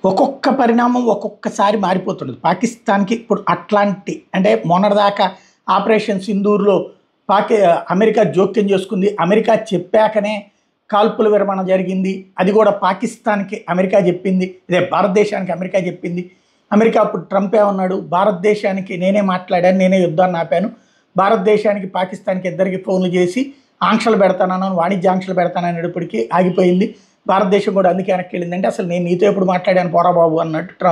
ఒక్కొక్క పరిణామం ఒక్కొక్కసారి మారిపోతుండదు. పాకిస్తాన్‌కి ఇప్పుడు అట్లాంటి అంటే మొన్నటిదాకా ఆపరేషన్ సింధూర్‌లో పాకి అమెరికా జోక్యం చేసుకుంది. అమెరికా చెప్పాకనే కాల్పుల విరమణ జరిగింది. అది కూడా పాకిస్తాన్‌కి అమెరికా చెప్పింది. ఇదే భారతదేశానికి అమెరికా చెప్పింది. అమెరికా అప్పుడు ట్రంప్ ఏమన్నాడు, భారతదేశానికి నేనే మాట్లాడాను, నేనే యుద్ధాన్ని ఆపాను. భారతదేశానికి పాకిస్తాన్‌కి ఇద్దరికి ఫోన్లు చేసి ఆంక్షలు పెడతానన్నాను, వాణిజ్య ఆంక్షలు పెడతాననేటప్పటికీ ఆగిపోయింది. భారతదేశం కూడా అందుకే వెనక్కి వెళ్ళిందంటే అసలు నేను నీతో ఎప్పుడు మాట్లాడాను పోరా బాబు అన్నట్టు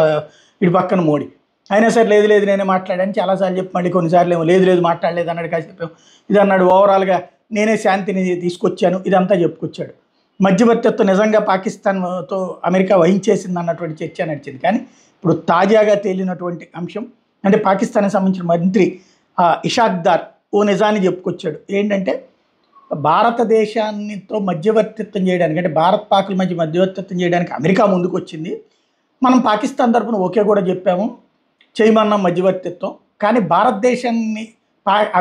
ఇటు పక్కన మోడీ. అయినా సరే లేదు లేదు నేనే మాట్లాడాను చాలాసార్లు చెప్పి మళ్ళీ కొన్నిసార్లు ఏమో లేదు లేదు మాట్లాడలేదు అన్నాడు. కాసేపు ఇది అన్నాడు, ఓవరాల్గా నేనే శాంతిని తీసుకొచ్చాను ఇదంతా చెప్పుకొచ్చాడు. మధ్యవర్తిత్వం నిజంగా పాకిస్తాన్తో అమెరికా వహించేసింది అన్నటువంటి చర్చ నడిచింది. కానీ ఇప్పుడు తాజాగా తేలినటువంటి అంశం అంటే పాకిస్తాన్కి సంబంధించిన మంత్రి ఇషాక్ దార్ ఓ నిజాన్ని చెప్పుకొచ్చాడు. ఏంటంటే భారతదేశాన్నితో మధ్యవర్తిత్వం చేయడానికి అంటే భారత్ పాకుల మధ్య మధ్యవర్తిత్వం చేయడానికి అమెరికా ముందుకు వచ్చింది. మనం పాకిస్తాన్ తరఫున ఓకే కూడా చెప్పాము, చేయమన్నాం మధ్యవర్తిత్వం. కానీ భారతదేశాన్ని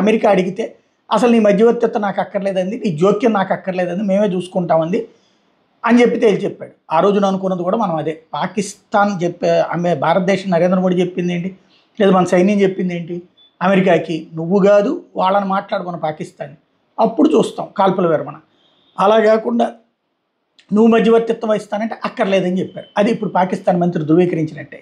అమెరికా అడిగితే అసలు నీ మధ్యవర్తిత్వం నాకు అక్కర్లేదండి, నీ జోక్యం నాకు అక్కర్లేదండి, మేమే చూసుకుంటామంది అని చెప్పి తేల్చి చెప్పాడు. ఆ రోజున అనుకున్నది కూడా మనం అదే. పాకిస్తాన్ భారతదేశం నరేంద్ర మోడీ చెప్పింది ఏంటి, లేదా మన సైన్యం చెప్పింది ఏంటి అమెరికాకి, నువ్వు కాదు వాళ్ళని మాట్లాడుకున్న పాకిస్తాన్ అప్పుడు చూస్తాం కాల్పుల విరమణ. అలా కాకుండా నువ్వు మధ్యవర్తిత్వం వహిస్తానంటే అక్కర్లేదని చెప్పారు. అది ఇప్పుడు పాకిస్తాన్ మంత్రి ధృవీకరించినట్టే.